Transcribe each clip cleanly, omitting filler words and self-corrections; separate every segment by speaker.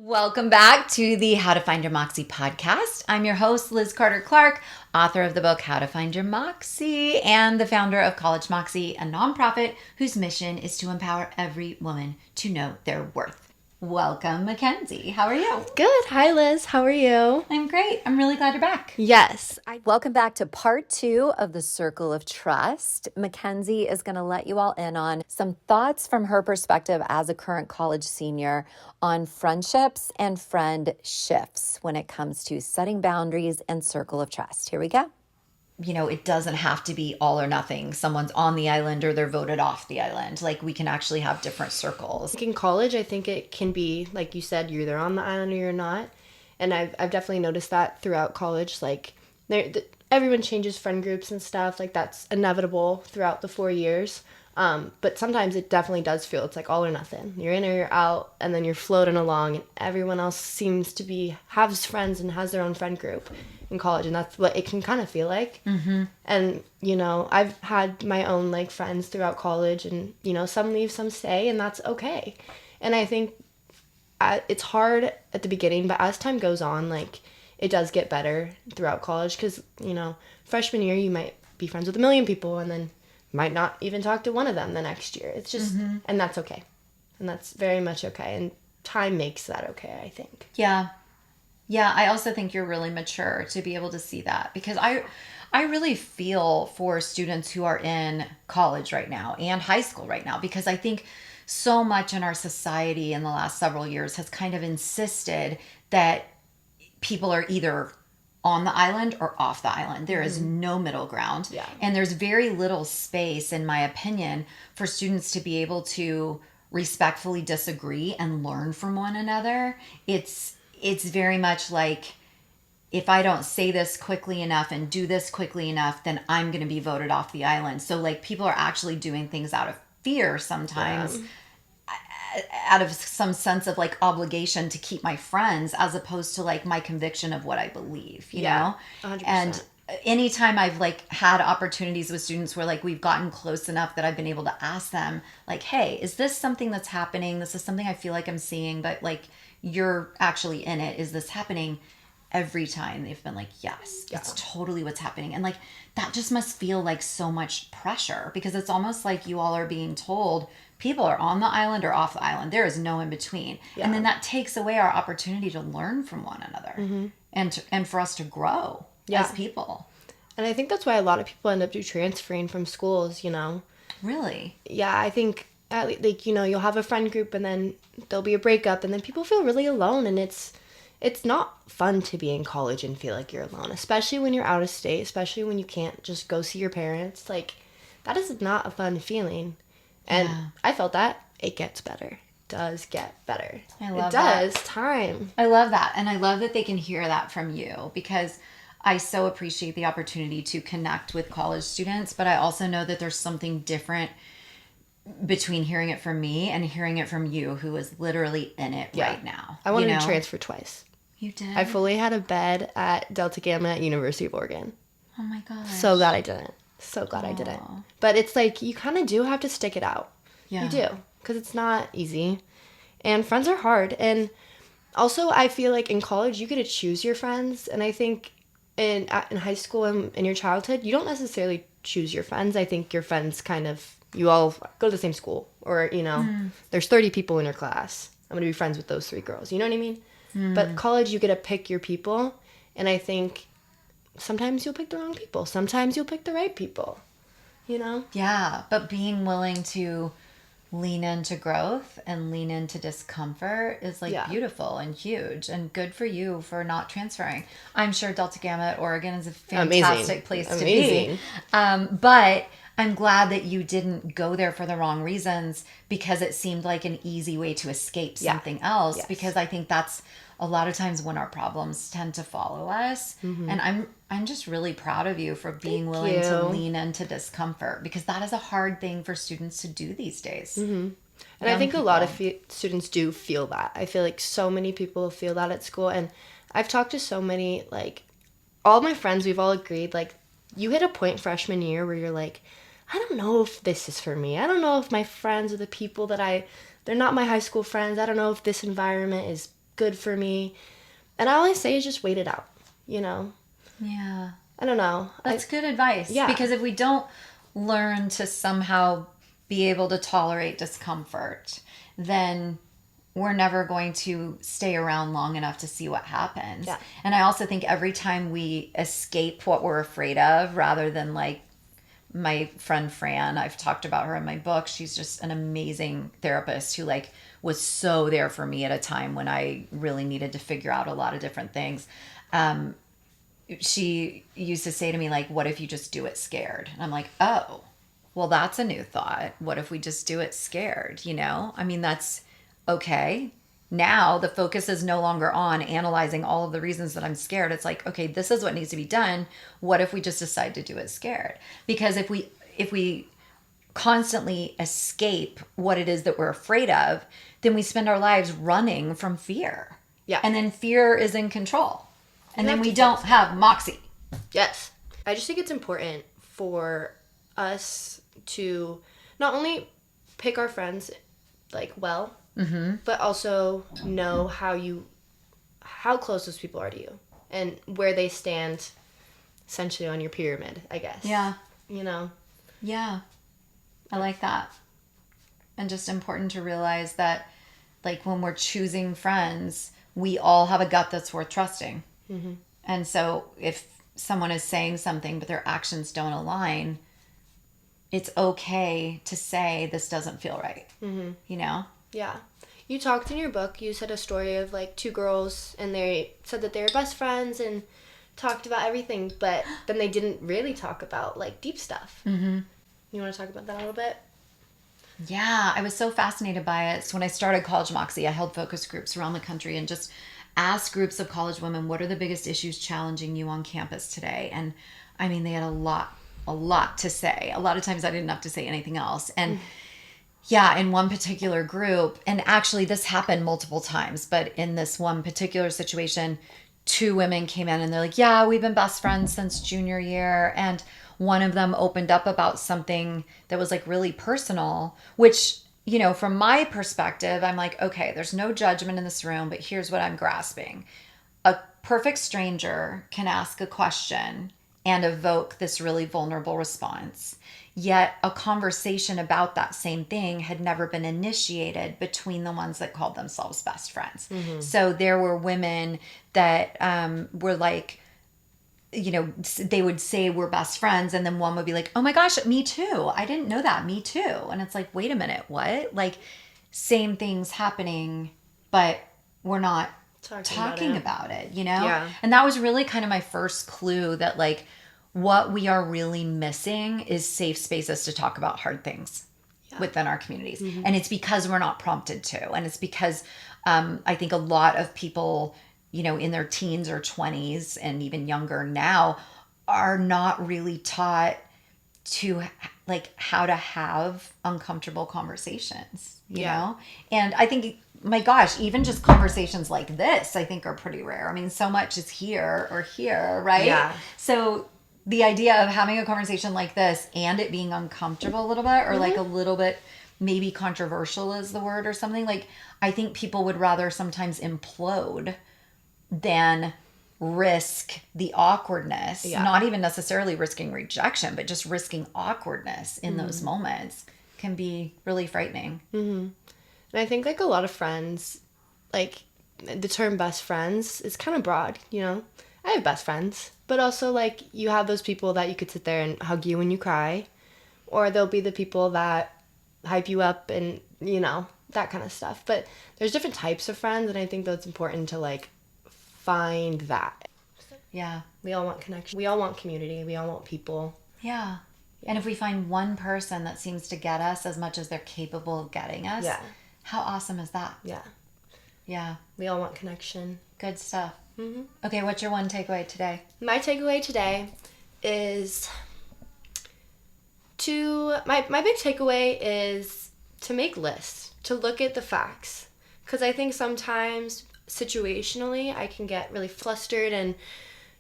Speaker 1: Welcome back to the How to Find Your Moxie podcast. I'm your host, Lizz Carter Clark, author of the book How to Find Your Moxie and the founder of College Moxie, a nonprofit whose mission is to empower every woman to know their worth. Welcome, Mackenzie. How are you?
Speaker 2: Good. Hi, Liz. How are you?
Speaker 1: I'm great. I'm really glad you're back.
Speaker 2: Yes.
Speaker 1: Welcome back to part 2 of the Circle of Trust. Mackenzie is going to let you all in on some thoughts from her perspective as a current college senior on friendships and friend shifts when it comes to setting boundaries and circle of trust. Here we go. You know, it doesn't have to be all or nothing. Someone's on the island or they're voted off the island. Like, we can actually have different circles.
Speaker 2: In college, I think it can be, like you said, you're either on the island or you're not. And I've definitely noticed that throughout college. Like, everyone changes friend groups and stuff. Like, that's inevitable throughout the 4 years. But sometimes it definitely does feel it's like all or nothing. You're in or you're out, and then you're floating along, and everyone else seems to has friends and has their own friend group in college, and that's what it can kind of feel like. Mm-hmm. And, you know, I've had my own, like, friends throughout college, and, you know, some leave, some stay, and that's okay. And I think it's hard at the beginning, but as time goes on, like, it does get better throughout college, because, you know, freshman year, you might be friends with 1 million people, and then might not even talk to one of them the next year. It's just, and that's okay. And that's very much okay. And time makes that okay, I think.
Speaker 1: Yeah. Yeah, I also think you're really mature to be able to see that, because I really feel for students who are in college right now and high school right now, because I think so much in our society in the last several years has kind of insisted that people are either on the island or off the island. There is no middle ground.
Speaker 2: Yeah.
Speaker 1: And there's very little space, in my opinion, for students to be able to respectfully disagree and learn from one another. It's very much like, if I don't say this quickly enough and do this quickly enough, then I'm going to be voted off the island. So, like, people are actually doing things out of fear sometimes. Yeah. Out of some sense of, like, obligation to keep my friends, as opposed to, like, my conviction of what I believe, you know?
Speaker 2: 100%.
Speaker 1: And anytime I've, like, had opportunities with students where, like, we've gotten close enough that I've been able to ask them, like, hey, is this something that's happening? This is something I feel like I'm seeing, but, like, you're actually in it. Is this happening? Every time they've been like, yes, it's totally what's happening. And, like, that just must feel like so much pressure, because it's almost like you all are being told people are on the island or off the island. There is no in between. Yeah. And then that takes away our opportunity to learn from one another and for us to grow as people.
Speaker 2: And I think that's why a lot of people end up transferring from schools, you know.
Speaker 1: Really?
Speaker 2: Yeah, I think, like, you know, you'll have a friend group and then there'll be a breakup and then people feel really alone, and it's not fun to be in college and feel like you're alone, especially when you're out of state, especially when you can't just go see your parents. Like, that is not a fun feeling. And I felt that. It gets better. It does get better.
Speaker 1: I love
Speaker 2: that. It does. Time.
Speaker 1: I love that. And I love that they can hear that from you, because I so appreciate the opportunity to connect with college students, but I also know that there's something different between hearing it from me and hearing it from you, who is literally in it right now.
Speaker 2: I wanted to transfer twice.
Speaker 1: You did?
Speaker 2: I fully had a bed at Delta Gamma at University of Oregon.
Speaker 1: Oh my gosh.
Speaker 2: So glad I didn't. So glad I didn't. But it's like, you kind of do have to stick it out. Yeah. You do. Because it's not easy. And friends are hard. And also, I feel like in college, you get to choose your friends. And I think in high school and in your childhood, you don't necessarily choose your friends. I think your friends kind of, you all go to the same school. Or, you know, there's 30 people in your class. I'm going to be friends with those 3 girls. You know what I mean? But college, you get to pick your people. And I think sometimes you'll pick the wrong people. Sometimes you'll pick the right people, you know?
Speaker 1: Yeah, but being willing to lean into growth and lean into discomfort is, like, beautiful and huge, and good for you for not transferring. I'm sure Delta Gamma at Oregon is a fantastic place to be. But I'm glad that you didn't go there for the wrong reasons, because it seemed like an easy way to escape something else. Because I think that's a lot of times when our problems tend to follow us. And I'm just really proud of you for being willing to lean into discomfort, because that is a hard thing for students to do these days.
Speaker 2: And I think a lot of students do feel that. I feel like so many people feel that at school. And I've talked to so many, like, all my friends, we've all agreed, like, you hit a point freshman year where you're like, I don't know if this is for me. I don't know if my friends are the people that they're not my high school friends. I don't know if this environment is good for me. And all I say is just wait it out, you know?
Speaker 1: Yeah.
Speaker 2: I don't know.
Speaker 1: That's good advice.
Speaker 2: Yeah.
Speaker 1: Because if we don't learn to somehow be able to tolerate discomfort, then we're never going to stay around long enough to see what happens.
Speaker 2: Yeah.
Speaker 1: And I also think every time we escape what we're afraid of, rather than like my friend Fran, I've talked about her in my book. She's just an amazing therapist who like was so there for me at a time when I really needed to figure out a lot of different things. She used to say to me like, what if you just do it scared? And I'm like, oh, well, that's a new thought. What if we just do it scared? You know, I mean, that's okay. Now the focus is no longer on analyzing all of the reasons that I'm scared. It's like, okay, this is what needs to be done. What if we just decide to do it scared? Because if we constantly escape what it is that we're afraid of, then we spend our lives running from fear.
Speaker 2: Yeah.
Speaker 1: And then fear is in control. And
Speaker 2: You
Speaker 1: then
Speaker 2: have
Speaker 1: we
Speaker 2: to
Speaker 1: don't have moxie.
Speaker 2: Yes. I just think it's important for us to not only pick our friends like well, but also know how close those people are to you and where they stand essentially on your pyramid, I guess.
Speaker 1: Yeah.
Speaker 2: You know?
Speaker 1: Yeah. I like that. And just important to realize that like when we're choosing friends, we all have a gut that's worth trusting. Mm-hmm. And so if someone is saying something but their actions don't align, it's okay to say this doesn't feel right. Mm-hmm. You know?
Speaker 2: Yeah. You talked in your book, you said a story of like two girls and they said that they were best friends and talked about everything, but then they didn't really talk about like deep stuff. Mm-hmm. You want to talk about that a little bit?
Speaker 1: Yeah, I was so fascinated by it. So when I started College Moxie, I held focus groups around the country and just asked groups of college women, what are the biggest issues challenging you on campus today? And I mean, they had a lot to say. A lot of times I didn't have to say anything else. And yeah, in one particular group, and actually this happened multiple times, but in this one particular situation, two women came in and they're like, yeah, we've been best friends since junior year. And one of them opened up about something that was like really personal, which, you know, from my perspective, I'm like, okay, there's no judgment in this room, but here's what I'm grasping. A perfect stranger can ask a question and evoke this really vulnerable response. Yet a conversation about that same thing had never been initiated between the ones that called themselves best friends. Mm-hmm. So there were women that were like, you know, they would say we're best friends. And then one would be like, oh my gosh, me too. I didn't know that. Me too. And it's like, wait a minute, what? Like same things happening, but we're not talking about it, you know?
Speaker 2: Yeah.
Speaker 1: And that was really kind of my first clue that like what we are really missing is safe spaces to talk about hard things within our communities. Mm-hmm. And it's because we're not prompted to. And it's because I think a lot of people, you know, in their teens or 20s and even younger now are not really taught to like how to have uncomfortable conversations, you know? And I think, my gosh, even just conversations like this, I think are pretty rare. I mean, so much is here or here, right?
Speaker 2: Yeah.
Speaker 1: So the idea of having a conversation like this and it being uncomfortable a little bit or like a little bit maybe controversial is the word or something, like I think people would rather sometimes implode than risk the awkwardness, not even necessarily risking rejection, but just risking awkwardness in those moments can be really frightening.
Speaker 2: Mm-hmm. And I think like a lot of friends, like the term best friends is kind of broad, you know? I have best friends, but also like you have those people that you could sit there and hug you when you cry, or there'll be the people that hype you up and, you know, that kind of stuff. But there's different types of friends, and I think that's important to like find that.
Speaker 1: Yeah.
Speaker 2: We all want connection. We all want community. We all want people.
Speaker 1: Yeah. And if we find one person that seems to get us as much as they're capable of getting us, how awesome is that?
Speaker 2: Yeah.
Speaker 1: Yeah.
Speaker 2: We all want connection.
Speaker 1: Good stuff.
Speaker 2: Mm-hmm.
Speaker 1: Okay, what's your one takeaway today?
Speaker 2: My takeaway today is my big takeaway is to make lists, to look at the facts. Because I think sometimes situationally I can get really flustered and,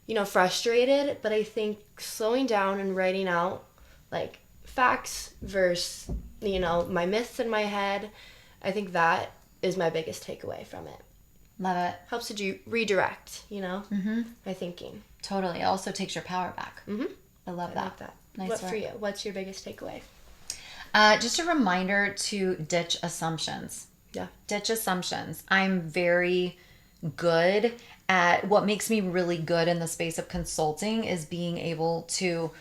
Speaker 2: you know, frustrated. But I think slowing down and writing out like facts versus, you know, my myths in my head, I think that is my biggest takeaway from it.
Speaker 1: Love it.
Speaker 2: Helps you redirect, by thinking.
Speaker 1: Totally. It also takes your power back. I love that.
Speaker 2: Like that.
Speaker 1: Nice
Speaker 2: What
Speaker 1: work.
Speaker 2: for you? What's your biggest takeaway?
Speaker 1: Just a reminder to ditch assumptions.
Speaker 2: Yeah.
Speaker 1: Ditch assumptions. I'm very good at what makes me really good in the space of consulting is being able to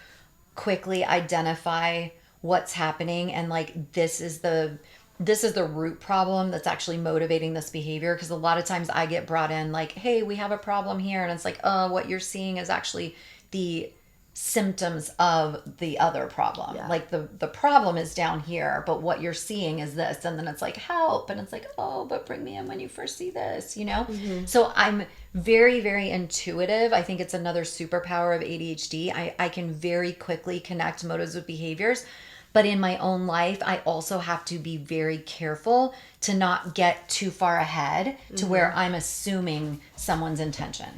Speaker 1: quickly identify what's happening and like this is the root problem that's actually motivating this behavior, because a lot of times I get brought in like, hey, we have a problem here, and it's like, what you're seeing is actually the symptoms of the other problem.
Speaker 2: Yeah.
Speaker 1: Like the problem is down here, but what you're seeing is this. And then it's like, help. And it's like, oh, but bring me in when you first see this, So I'm very, very intuitive. I think it's another superpower of ADHD. I can very quickly connect motives with behaviors. But in my own life, I also have to be very careful to not get too far ahead to where I'm assuming someone's intention.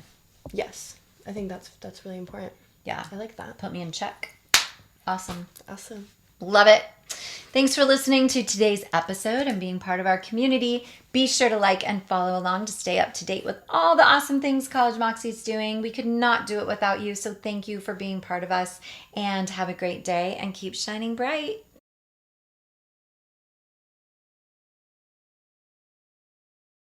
Speaker 2: Yes. I think that's really important.
Speaker 1: Yeah.
Speaker 2: I like that.
Speaker 1: Put me in check. Awesome.
Speaker 2: Love
Speaker 1: it. Thanks for listening to today's episode and being part of our community. Be sure to like and follow along to stay up to date with all the awesome things College Moxie is doing. We could not do it without you, so thank you for being part of us, and have a great day and keep shining bright.